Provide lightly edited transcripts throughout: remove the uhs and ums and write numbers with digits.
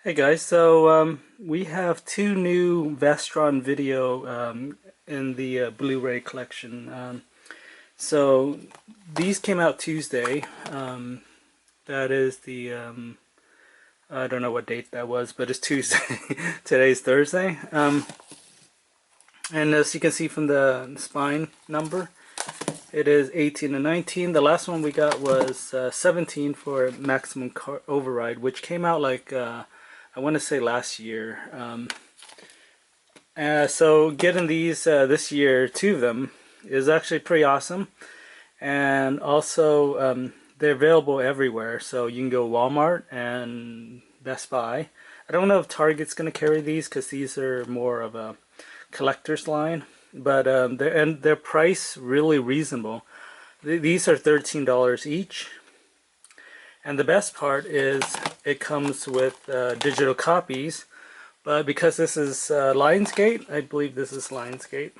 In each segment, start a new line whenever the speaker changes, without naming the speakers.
Hey guys, so we have two new Vestron video in the Blu-ray collection. So these came out Tuesday. That is the I don't know what date that was, but it's Tuesday. Today's Thursday. And as you can see from the spine number, it is 18 and 19. The last one we got was 17 for maximum override, which came out like I want to say last year. So getting these this year, two of them, is actually pretty awesome. And also they're available everywhere. So you can go Walmart and Best Buy. I don't know if Target's going to carry these because these are more of a collector's line. But their price really reasonable. These are $13 each. And the best part is it comes with digital copies, but because this is Lionsgate, I believe this is Lionsgate.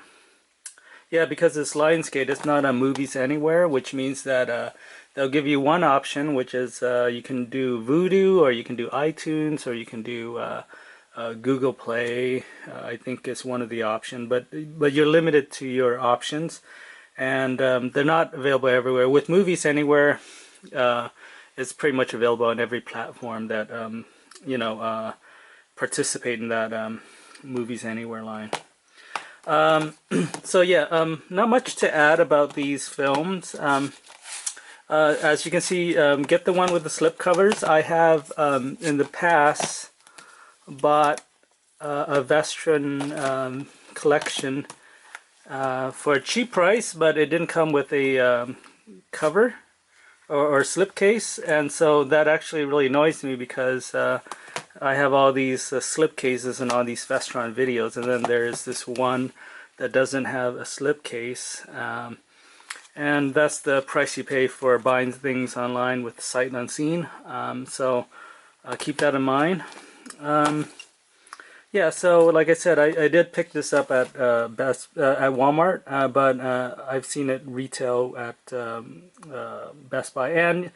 Yeah, because it's Lionsgate, it's not on Movies Anywhere, which means that they'll give you one option, which is you can do Vudu, or you can do iTunes, or you can do Google Play. I think is one of the options, but you're limited to your options, and they're not available everywhere. With Movies Anywhere, it's pretty much available on every platform that participate in that Movies Anywhere line. So yeah, not much to add about these films. As you can see, get the one with the slip covers. I have in the past bought a Vestron collection for a cheap price, but it didn't come with a cover or slipcase, and so that actually really annoys me because I have all these slipcases and all these Vestron videos, and then there's this one that doesn't have a slipcase, and that's the price you pay for buying things online with sight unseen. So keep that in mind. Yeah, so like I said, I did pick this up at Walmart, but I've seen it retail at Best Buy. And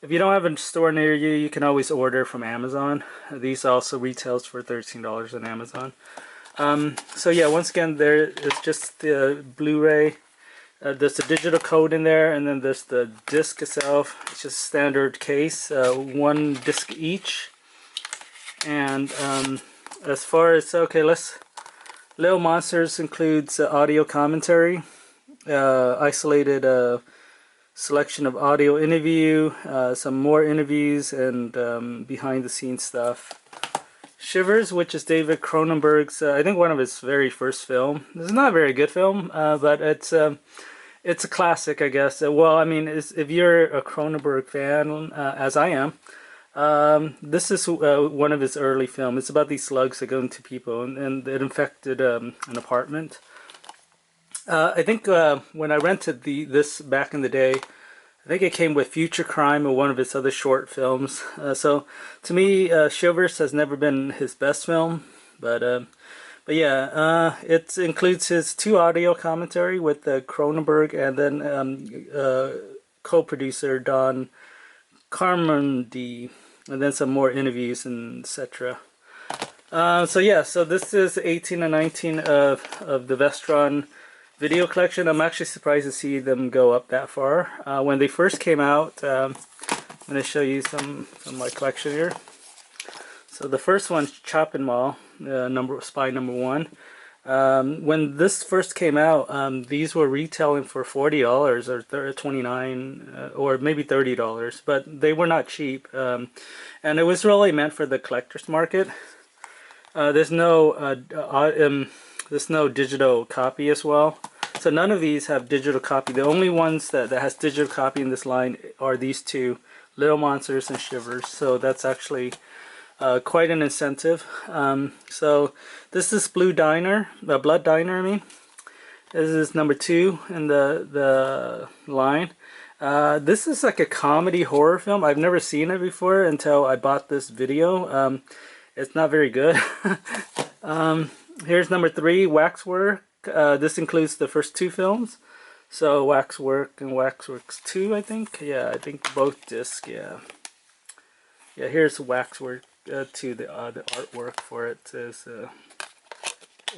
if you don't have a store near you, you can always order from Amazon. These also retails for $13 on Amazon. So yeah, once again, there it's just the Blu-ray. There's a digital code in there, and then there's the disc itself. It's just standard case, one disc each. And as far as, okay, Little Monsters includes audio commentary, isolated selection of audio interview, some more interviews, and behind the scenes stuff. Shivers, which is David Cronenberg's, I think one of his very first film. This is not a very good film, but it's a classic, I guess. Well, I mean, if you're a Cronenberg fan, as I am, this is one of his early films. It's about these slugs that go into people, and it infected an apartment. I think when I rented this back in the day, I think it came with Future Crime or one of his other short films. So to me, Shivers has never been his best film, but yeah, it includes his two audio commentary with Cronenberg, and then co-producer Don Carmody, and then some more interviews and etc. So yeah, so this is 18 and 19 of the Vestron video collection. I'm actually surprised to see them go up that far. When they first came out, I'm going to show you some of my collection here. So the first one's Chop and Mall, spy number 1. When this first came out, these were retailing for $40 or $29 or maybe $30, but they were not cheap, and it was really meant for the collector's market. There's no digital copy as well, so none of these have digital copy. The only ones that has digital copy in this line are these two, Little Monsters and Shivers. So that's actually quite an incentive. So this is Blood Diner, I mean. This is number 2 in the line. This is like a comedy horror film. I've never seen it before until I bought this video. It's not very good. Here's number 3, Waxwork. This includes the first 2 films. So Waxwork and Waxworks 2, I think. Yeah, I think both discs, yeah. Yeah, here's Waxwork to the artwork for it is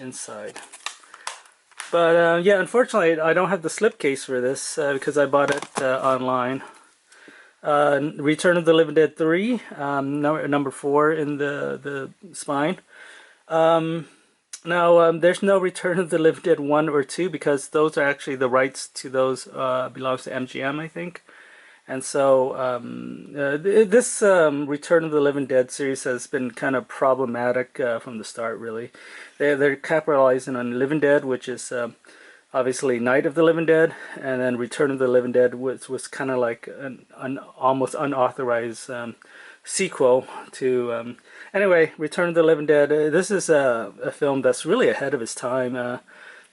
inside. But yeah, unfortunately, I don't have the slipcase for this because I bought it online. Return of the Living Dead 3, number 4 in the spine. Now, there's no Return of the Living Dead 1 or 2 because those are actually the rights to those belongs to MGM, I think. And so this Return of the Living Dead series has been kind of problematic from the start, really. They're capitalizing on Living Dead, which is obviously Night of the Living Dead, and then Return of the Living Dead was kind of like an almost unauthorized sequel to... Anyway, Return of the Living Dead, this is a film that's really ahead of its time.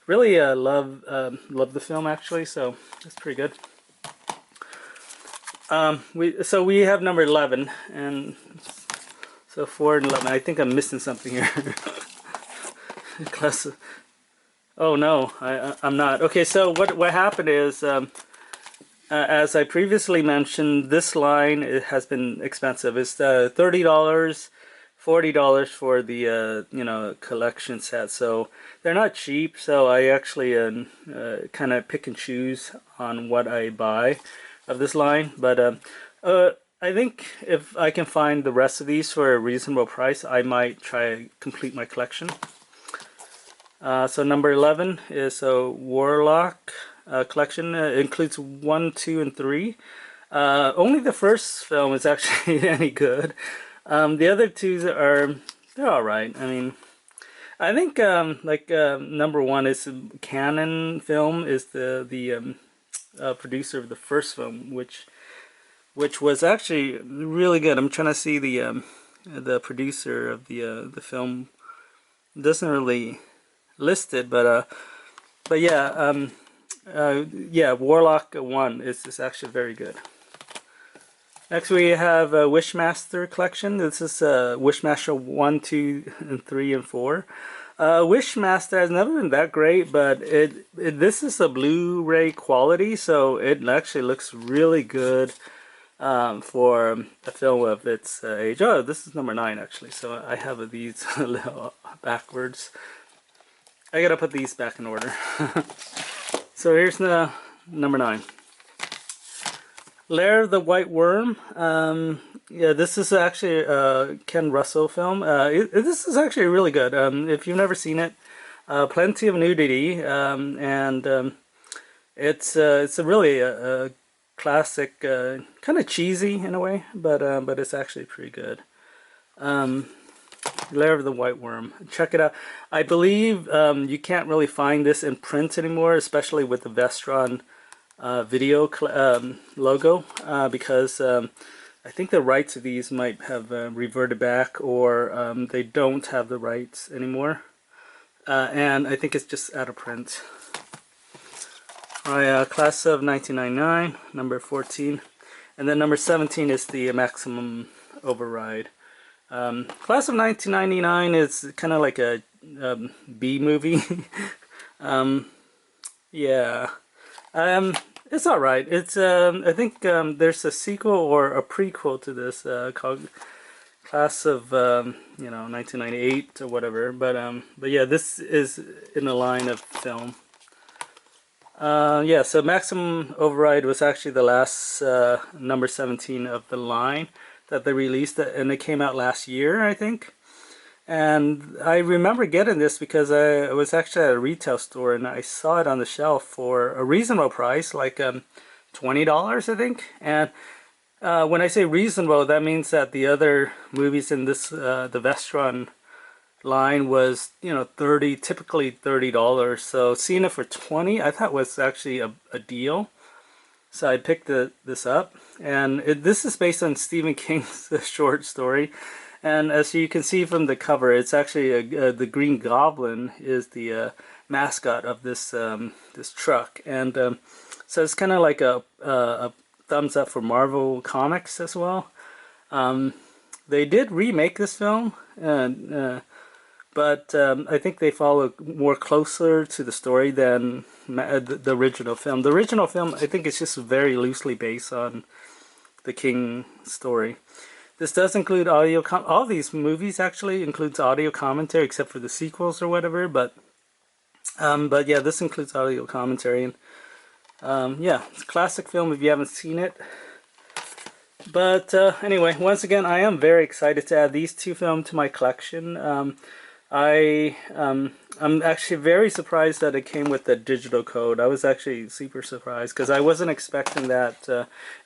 Really love the film, actually, so it's pretty good. We have number 11, and so 4 and 11. I think I'm missing something here. Class. Oh no, I'm not. Okay, so what happened is, as I previously mentioned, this line has been expensive. It's $30, $40 for the collection set. So they're not cheap. So I actually kind of pick and choose on what I buy of this line. But I think if I can find the rest of these for a reasonable price, I might try to complete my collection. So number 11 is a Warlock collection. It includes 1, 2, and 3. Only the first film is actually any good. The other two they're alright. I mean, I think number 1 is Canon Film is the producer of the first film, which was actually really good. I'm trying to see the producer of the film. It doesn't really listed, but yeah, yeah, Warlock 1 is actually very good. Next we have a Wishmaster collection. This is Wishmaster 1, 2, and 3, and 4. Wishmaster has never been that great, but this is a Blu-ray quality, so it actually looks really good for a film of its age. Oh, this is number 9 actually, so I have these a little backwards. I gotta put these back in order. So here's the number 9. Lair of the White Worm. Yeah, this is actually a Ken Russell film. This is actually really good. If you've never seen it, plenty of nudity, and it's a really a classic, kind of cheesy in a way, but it's actually pretty good. Lair of the White Worm. Check it out. I believe you can't really find this in print anymore, especially with the Vestron video logo, because I think the rights of these might have reverted back, or they don't have the rights anymore, and I think it's just out of print. Alright, class of 1999, number 14, and then number 17 is the Maximum Override. Class of 1999 is kind of like a B movie. Yeah, it's all right. It's I think there's a sequel or a prequel to this called Class of 1998 or whatever. But yeah, this is in the line of film. Yeah, so Maximum Override was actually the last number 17 of the line that they released, and it came out last year, I think. And I remember getting this because I was actually at a retail store and I saw it on the shelf for a reasonable price, like $20, I think. And when I say reasonable, that means that the other movies in this the Vestron line was, typically $30. So seeing it for $20, I thought was actually a deal. So I picked this up, and this is based on Stephen King's short story. And as you can see from the cover, it's actually the Green Goblin is the mascot of this this truck, and so it's kind of like a thumbs up for Marvel Comics as well. They did remake this film, but I think they follow more closer to the story than the original film. The original film, I think, is just very loosely based on the King story. This does include all these movies actually includes audio commentary except for the sequels or whatever, but yeah, this includes audio commentary. And yeah, it's a classic film if you haven't seen it. But anyway, once again, I am very excited to add these two films to my collection. I'm actually very surprised that it came with the digital code. I was actually super surprised because I wasn't expecting that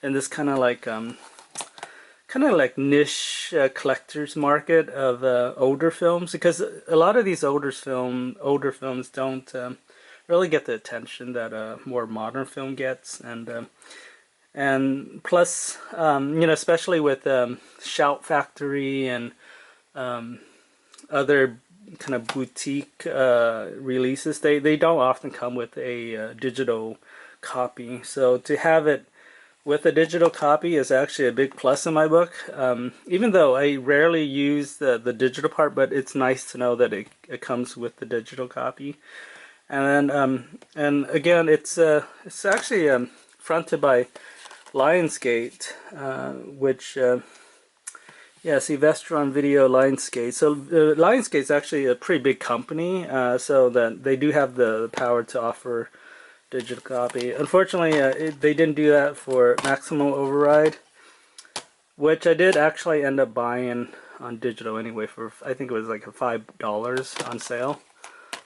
in this kind of like niche collector's market of older films, because a lot of these older films don't really get the attention that a more modern film gets, and plus you know, especially with Shout Factory and other kind of boutique releases, they don't often come with a digital copy. So to have it with a digital copy is actually a big plus in my book. Even though I rarely use the digital part, but it's nice to know that it comes with the digital copy. And then and again, it's actually fronted by Lionsgate, which yeah, see, Vestron Video, Lionsgate. So Lionsgate is actually a pretty big company, so that they do have the power to offer digital copy. Unfortunately, they didn't do that for Maximum Override, which I did actually end up buying on digital anyway for, I think it was like $5 on sale.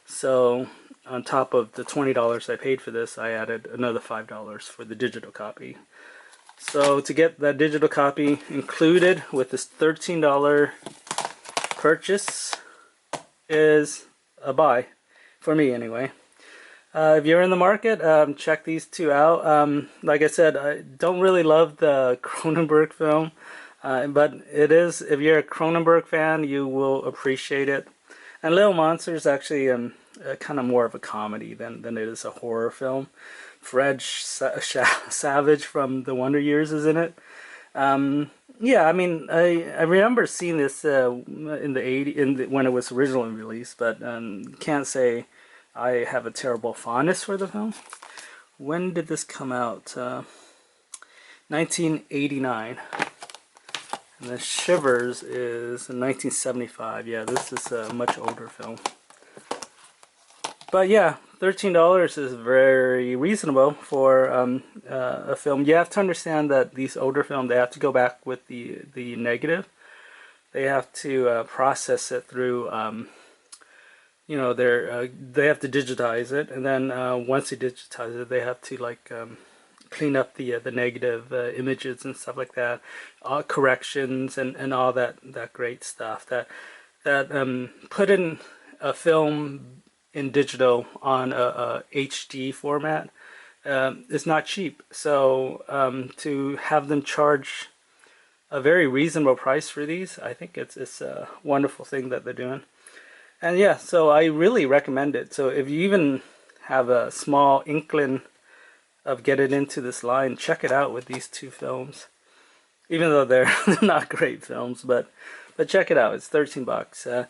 So on top of the $20 I paid for this, I added another $5 for the digital copy. So to get that digital copy included with this $13 purchase is a buy, for me anyway. If you're in the market, check these two out. Like I said, I don't really love the Cronenberg film, but it is, if you're a Cronenberg fan, you will appreciate it. And Little Monster is actually kind of more of a comedy than it is a horror film. Fred Savage from The Wonder Years is in it. Yeah, I mean, I remember seeing this in the 80s, when it was originally released, but can't say I have a terrible fondness for the film. When did this come out? 1989. And then Shivers is in 1975. Yeah, this is a much older film. But yeah, $13 is very reasonable for a film. You have to understand that these older films, they have to go back with the negative. They have to process it through, you know, they have to digitize it, and then once they digitize it, they have to like clean up the negative images and stuff like that, corrections and all that great stuff that put in a film in digital on a HD format is not cheap. So to have them charge a very reasonable price for these, I think it's a wonderful thing that they're doing. And yeah, so I really recommend it. So if you even have a small inkling of getting into this line, check it out with these two films. Even though they're not great films, but check it out. It's $13.